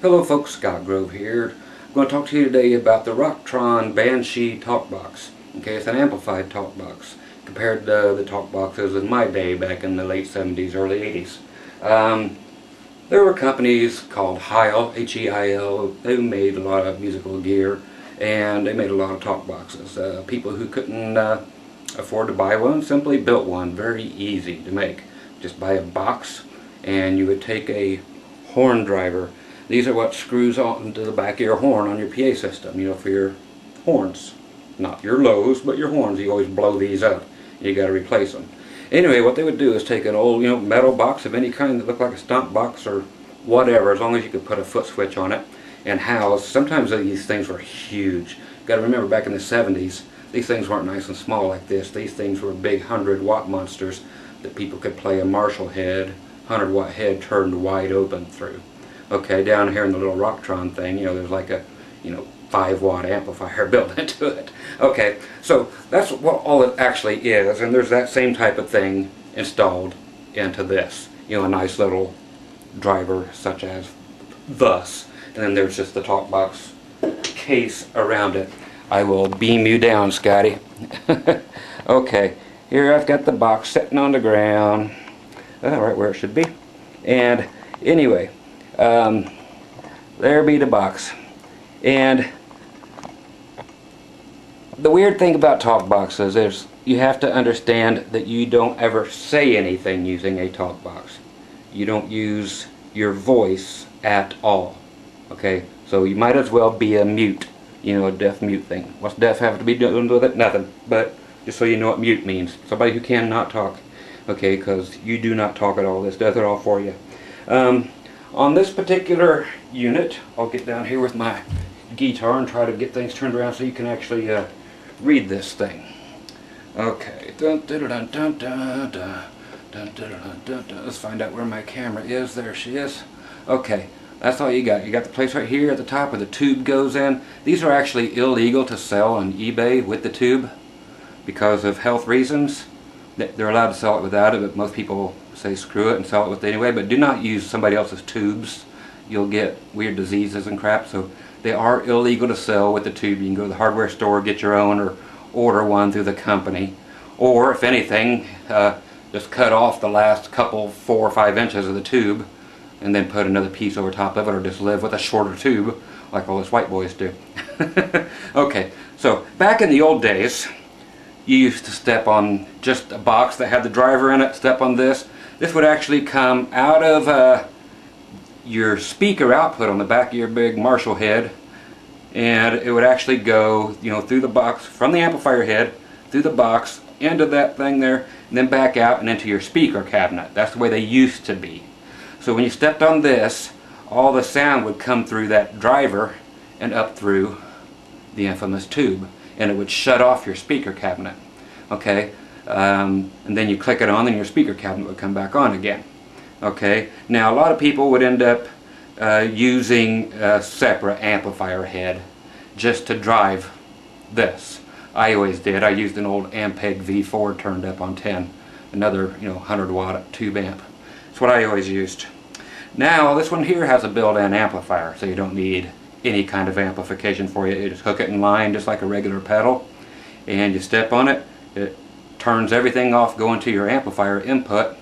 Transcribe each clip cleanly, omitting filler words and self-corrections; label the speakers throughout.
Speaker 1: Hello folks, Scott Grove here. I'm going to talk to you today about the Rocktron Banshee talk box. Okay, it's an amplified talk box compared to the talk boxes in my day back in the late 70s, early 80s. There were companies called Heil, H-E-I-L, who made a lot of musical gear, and they made a lot of talk boxes. People who couldn't afford to buy one simply built one, very easy to make. Just buy a box and you would take a horn driver. These are what screws onto the back of your horn on your PA system, you know, for your horns. Not your lows, but your horns. You always blow these up. You got to replace them. Anyway, what they would do is take an old, metal box of any kind that looked like a stump box or whatever, as long as you could put a foot switch on it, and house. Sometimes these things were huge. Got to remember, back in the 70s, these things weren't nice and small like this. These things were big 100-watt monsters that people could play a Marshall head, 100-watt head turned wide open through. Okay, down here in the little Rocktron thing, there's like a, 5-watt amplifier built into it. Okay, so that's what all it actually is, and there's that same type of thing installed into this. A nice little driver such as thus. And then there's just the talk box case around it. I will beam you down, Scotty. Okay, here I've got the box sitting on the ground. Right where it should be. And anyway, there be the box. And the weird thing about talk boxes is you have to understand that you don't ever say anything using a talk box. You don't use your voice at all. Okay, so you might as well be a mute, a deaf mute thing. What's deaf have to be doing with it? Nothing. But just so you know what mute means. Somebody who cannot talk. Okay, because you do not talk at all. This does it all for you. On this particular unit, I'll get down here with my guitar and try to get things turned around so you can actually read this thing. Okay. Let's find out where my camera is. There she is. Okay, that's all you got. You got the place right here at the top where the tube goes in. These are actually illegal to sell on eBay with the tube because of health reasons. They're allowed to sell it without it, but most people say screw it and sell it with it anyway. But do not use somebody else's tubes. You'll get weird diseases and crap. So they are illegal to sell with the tube. You can go to the hardware store, get your own, or order one through the company. Or if anything, just cut off the last couple 4 or 5 inches of the tube and then put another piece over top of it, or just live with a shorter tube like all us white boys do. Okay, so back in the old days, you used to step on just a box that had the driver in it, step on this. This would actually come out of your speaker output on the back of your big Marshall head, and it would actually go, through the box, from the amplifier head, through the box, into that thing there, and then back out and into your speaker cabinet. That's the way they used to be. So when you stepped on this, all the sound would come through that driver and up through the infamous tube, and it would shut off your speaker cabinet. Okay, and then you click it on and your speaker cabinet would come back on again. Okay, now a lot of people would end up using a separate amplifier head just to drive this. I always did. I used an old Ampeg V4 turned up on 10, another 100-watt tube amp. That's what I always used. Now this one here has a built-in amplifier, so you don't need any kind of amplification for you. You just hook it in line just like a regular pedal, and you step on it. It turns everything off going to your amplifier input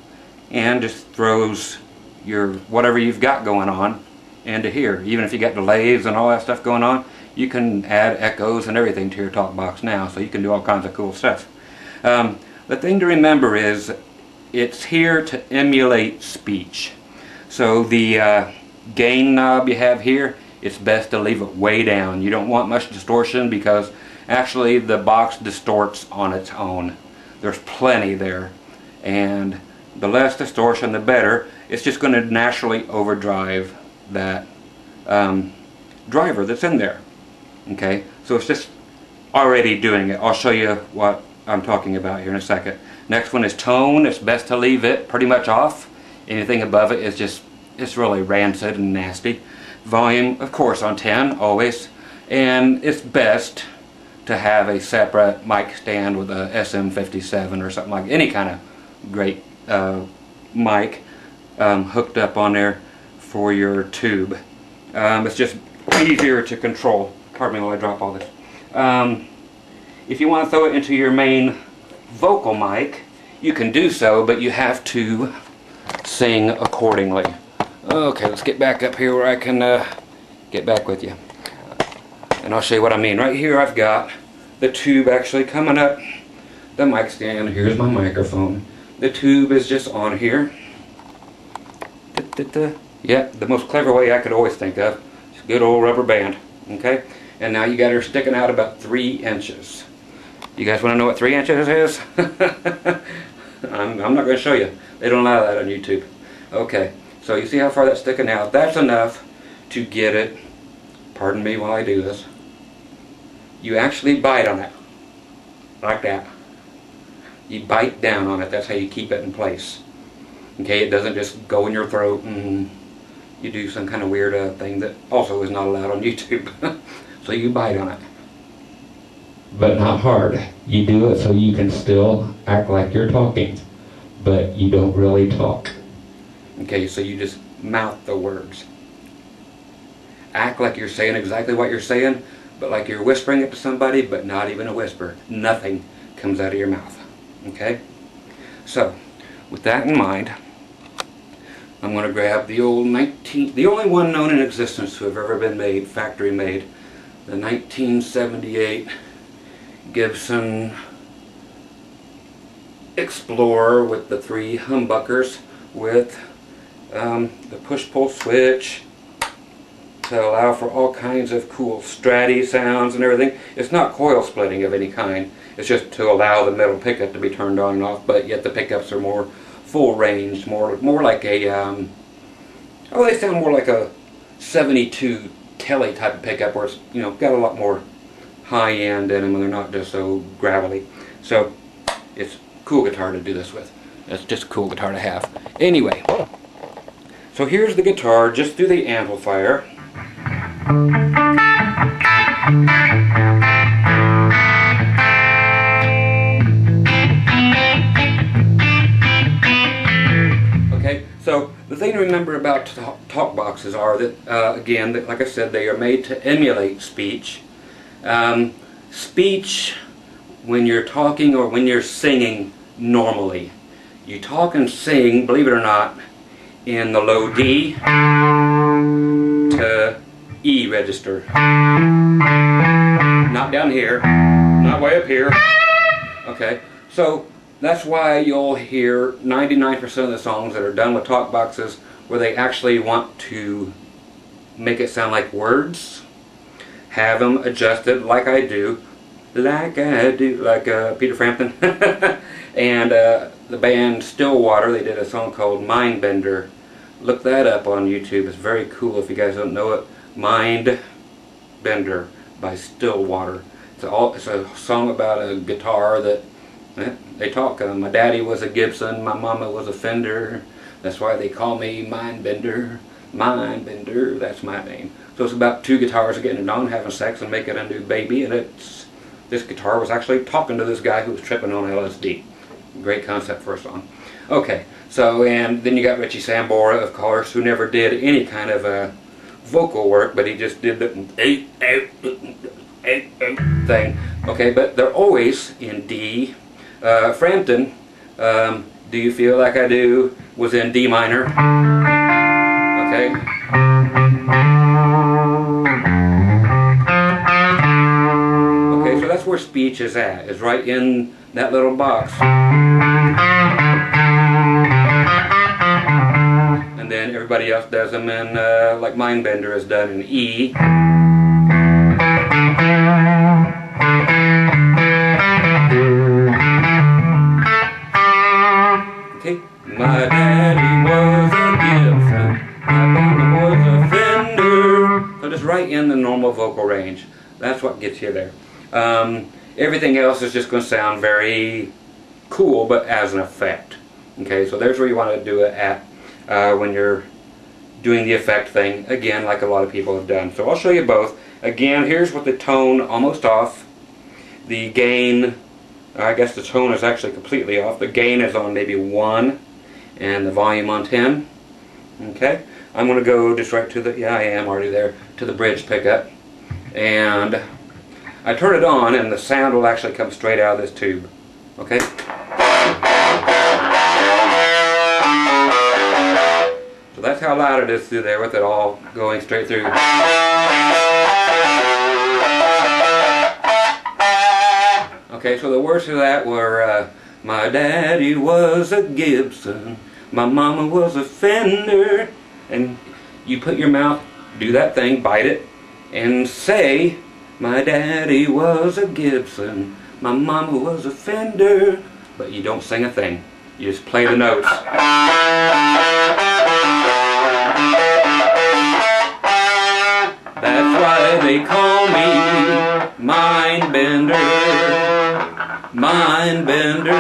Speaker 1: and just throws your whatever you've got going on into here. Even if you got delays and all that stuff going on, you can add echoes and everything to your talk box now, so you can do all kinds of cool stuff. The thing to remember is it's here to emulate speech. So the gain knob you have here, it's best to leave it way down. You don't want much distortion because actually the box distorts on its own. There's plenty there, and the less distortion the better. It's just going to naturally overdrive that driver that's in there. Okay, so it's just already doing it. I'll show you what I'm talking about here in a second. Next one is tone. It's best to leave it pretty much off. Anything above it is just, it's really rancid and nasty. Volume, of course, on 10 always, and it's best to have a separate mic stand with a SM57 or something like any kind of great mic hooked up on there for your tube. It's just easier to control. Pardon me while I drop all this. If you want to throw it into your main vocal mic, you can do so, but you have to sing accordingly. Okay, let's get back up here where I can get back with you. And I'll show you what I mean. Right here I've got the tube actually coming up the mic stand. Here's my microphone. The tube is just on here. Yeah, the most clever way I could always think of. It's a good old rubber band. Okay? And now you got her sticking out about 3 inches. You guys want to know what 3 inches is? I'm not going to show you. They don't allow that on YouTube. Okay, so you see how far that's sticking out? That's enough to get it, pardon me while I do this, you actually bite on it. Like that. You bite down on it. That's how you keep it in place. Okay, it doesn't just go in your throat and you do some kind of weird thing that also is not allowed on YouTube. So you bite on it. But not hard. You do it so you can still act like you're talking, but you don't really talk. Okay, so you just mouth the words. Act like you're saying exactly what you're saying, but like you're whispering it to somebody, but not even a whisper. Nothing comes out of your mouth. Okay? So, with that in mind, I'm going to grab the old the only one known in existence to have ever been made, factory made, the 1978 Gibson Explorer with the 3 humbuckers with the push-pull switch to allow for all kinds of cool stratty sounds and everything. It's not coil splitting of any kind. It's just to allow the middle pickup to be turned on and off, but yet the pickups are more full range, more like a they sound more like a 72 Telly type of pickup where it's, you know, got a lot more high end in them and they're not just so gravelly. So it's a cool guitar to do this with. It's just a cool guitar to have. Anyway, so here's the guitar just through the amplifier. Okay, so the thing to remember about talk boxes are that, again, that, like I said, they are made to emulate speech. Speech, when you're talking or when you're singing normally, you talk and sing, believe it or not, in the low D to E register. Not down here, not way up here. Okay, so that's why you'll hear 99% of the songs that are done with talk boxes where they actually want to make it sound like words, have them adjusted like I do, like Peter Frampton. And the band Stillwater, they did a song called Mindbender. Look that up on YouTube. It's very cool if you guys don't know it. Mindbender by Stillwater. It's a song about a guitar that they talk. My daddy was a Gibson, my mama was a Fender. That's why they call me Mindbender. Mindbender, that's my name. So it's about 2 guitars getting it on, having sex and making a new baby, and this guitar was actually talking to this guy who was tripping on LSD. Great concept for a song. Okay, so, and then you got Richie Sambora, of course, who never did any kind of vocal work, but he just did the thing. Okay, but they're always in D. Frampton, Do You Feel Like I Do, was in D minor. Okay. Okay, so that's where speech is at, is right in that little box. And then everybody else does them in, like Mindbender is done in E. Okay. My daddy was a Gibson, my mama was a Fender. So just right in the normal vocal range. That's what gets you there. Everything else is just going to sound very cool, but as an effect. Okay, so there's where you want to do it at when you're doing the effect thing, again, like a lot of people have done. So I'll show you both. Again, here's with the tone almost off. The gain, I guess the tone is actually completely off. The gain is on maybe 1 and the volume on 10. Okay, I'm going to go just right to the, yeah, I am already there, to the bridge pickup. And I turn it on and the sound will actually come straight out of this tube. Okay? So that's how loud it is through there with it all going straight through. Okay, so the words of that were, my daddy was a Gibson, my mama was a Fender, and you put your mouth, do that thing, bite it, and say, my daddy was a Gibson, my mama was a Fender, but you don't sing a thing, you just play the notes. That's why they call me Mind Bender. Mind Bender,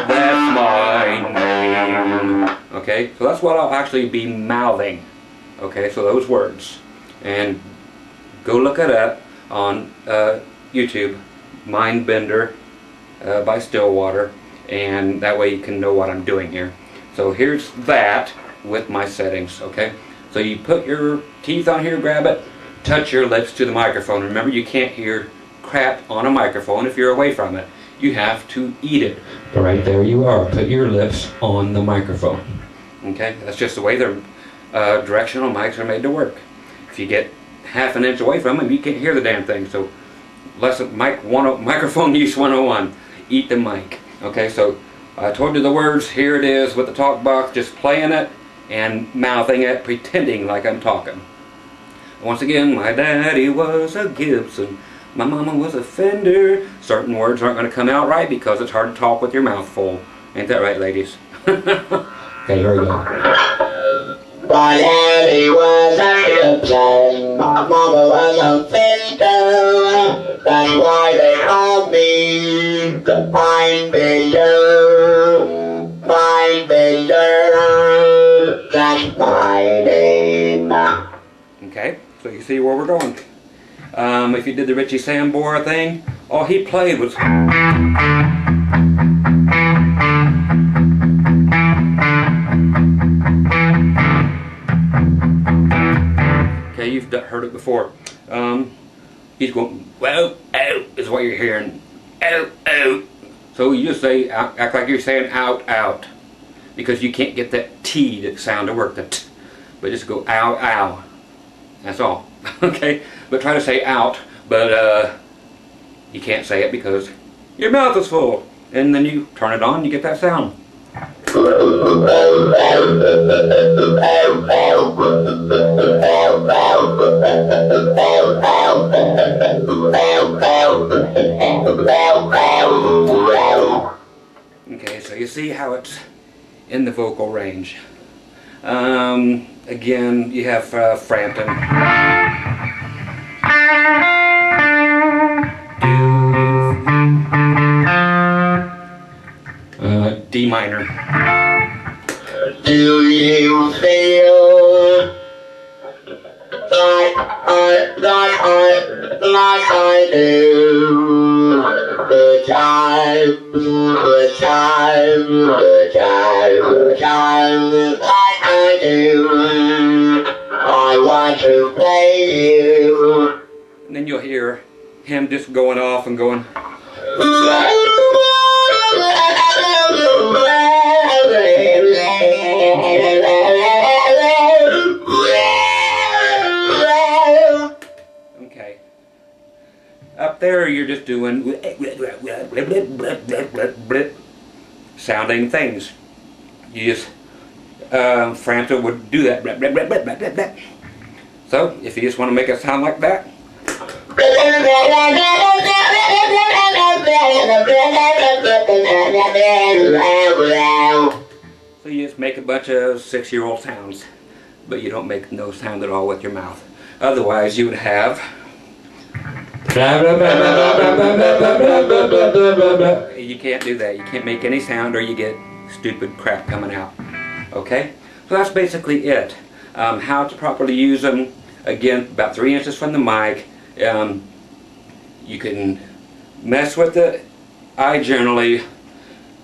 Speaker 1: that's my name. Okay, so that's what I'll actually be mouthing. Okay, so those words. And go look it up on YouTube, Mind Bender by Stillwater, and that way you can know what I'm doing here. So here's that with my settings, okay? So you put your teeth on here, grab it, touch your lips to the microphone. Remember, you can't hear crap on a microphone if you're away from it. You have to eat it. Right there you are. Put your lips on the microphone. Okay? That's just the way their directional mics are made to work. If you get half an inch away from them, you can't hear the damn thing. So, microphone use 101. Eat the mic. Okay, so I told you the words. Here it is with the talk box. Just playing it and mouthing it, pretending like I'm talking. Once again, my daddy was a Gibson. My mama was a Fender. Certain words aren't going to come out right because it's hard to talk with your mouth full. Ain't that right, ladies? Okay, here we go.
Speaker 2: My daddy was a Gibson. My mama was a Fender. That's why they called me the Mind Bender. Mind Bender. That's my name.
Speaker 1: Okay, so you see where we're going. If you did the Richie Sambora thing, all he played was... Okay, you've heard it before. He's going, well, out, is what you're hearing. Out, out. So you just say, act like you're saying out, out. Because you can't get that T sound to work, the T. But just go, ow, ow. That's all. Okay? But try to say out, but you can't say it because your mouth is full. And then you turn it on, you get that sound. Okay, so you see how it's in the vocal range. Again, you have Frampton. D minor.
Speaker 2: Do you feel like I do? The time like I do. I want to play you.
Speaker 1: And then you'll hear him just going off and going. Okay. Up there you're just doing sounding things. You just Frampton would do that. So if you just want to make it sound like that, so you just make a bunch of 6-year-old sounds, but you don't make no sound at all with your mouth. Otherwise you would have you can't do that. You can't make any sound or you get stupid crap coming out. Okay? So that's basically it. How to properly use them. Again, about 3 inches from the mic. You can mess with it. I generally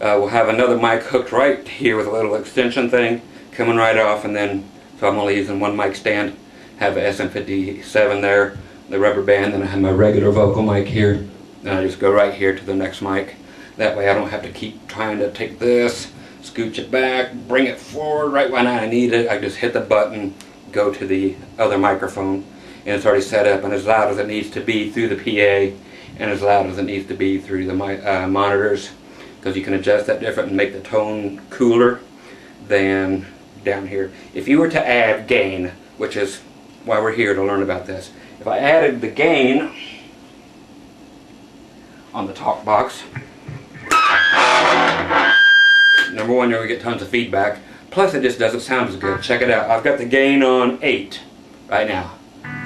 Speaker 1: will have another mic hooked right here with a little extension thing coming right off, and then So I'm only using one mic stand. Have a SM57 there, the rubber band, then I have my regular vocal mic here, and I just go right here to the next mic. That way I don't have to keep trying to take this, scooch it back, bring it forward right when I need it. I just hit the button, go to the other microphone, and it's already set up and as loud as it needs to be through the PA, and as loud as it needs to be through the monitors, because you can adjust that different and make the tone cooler than down here. If you were to add gain, which is why we're here to learn about this, if I added the gain on the talk box, number one, you're going to get tons of feedback, plus it just doesn't sound as good. Check it out. I've got the gain on 8 right now.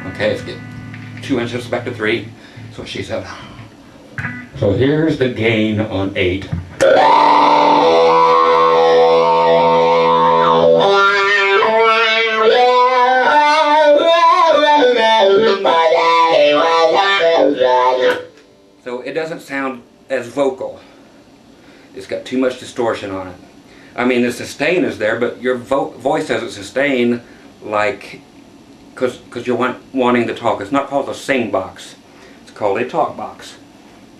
Speaker 1: Okay, let's get 2 inches back to 3. That's what she said. So here's the gain on 8. So it doesn't sound as vocal. It's got too much distortion on it. I mean, the sustain is there, but your voice doesn't sustain like, because you're wanting to talk. It's not called a sing box. It's called a talk box.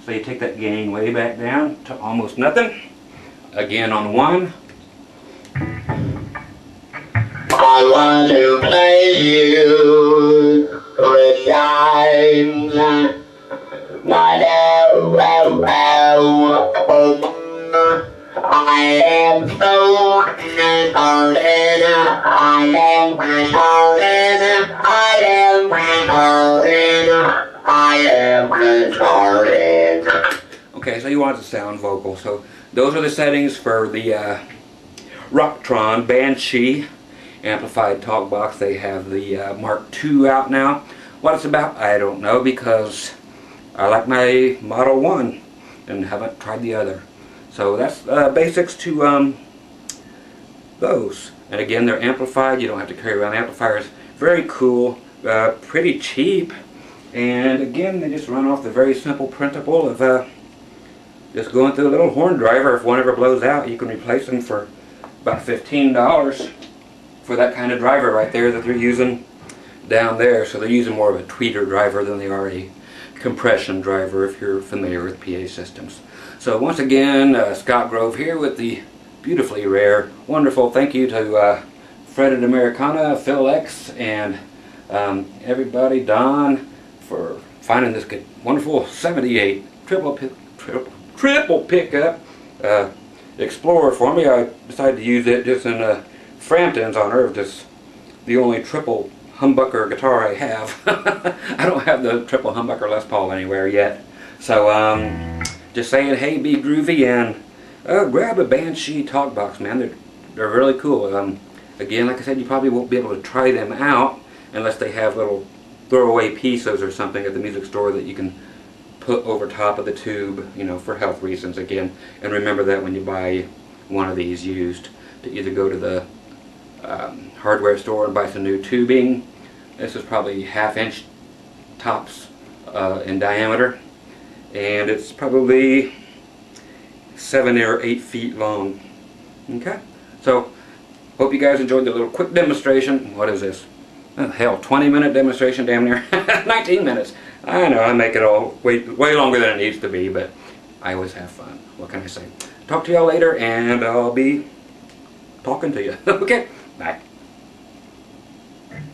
Speaker 1: So you take that gain way back down to almost nothing. Again on 1.
Speaker 2: I want to play you with times. I am so retarded. I am retarded. I am retarded. I am retarded.
Speaker 1: Okay, so you want it to sound vocal. So those are the settings for the Rocktron Banshee amplified talk box. They have the Mark II out now. What it's about, I don't know, because I like my Model 1 and haven't tried the other. So that's basics to those. And again, they're amplified. You don't have to carry around amplifiers. Very cool, pretty cheap. And again, they just run off the very simple principle of just going through a little horn driver. If one ever blows out, you can replace them for about $15 for that kind of driver right there that they're using down there. So they're using more of a tweeter driver than they are a compression driver, if you're familiar with PA systems. So once again, Scott Grove here with the beautifully rare, wonderful thank you to Fred and Americana, Phil X, and everybody, Don, for finding this good, wonderful 78 triple pickup Explorer for me. I decided to use it just in Frampton's honor of this, the only triple humbucker guitar I have. I don't have the triple humbucker Les Paul anywhere yet. So just saying, hey, be groovy and grab a Banshee talk box, man. They're really cool. Again, like I said, you probably won't be able to try them out unless they have little throwaway pieces or something at the music store that you can put over top of the tube, you know, for health reasons again. And remember that when you buy one of these used, to either go to the hardware store and buy some new tubing. This is probably 1/2 inch tops in diameter, and it's probably 7 or 8 feet long. Okay, so hope you guys enjoyed the little quick demonstration. What is this? Oh, hell, 20-minute demonstration, damn near. 19 minutes. I know, I make it all way longer than it needs to be, but I always have fun. What can I say? Talk to y'all later, and I'll be talking to you. Okay, bye.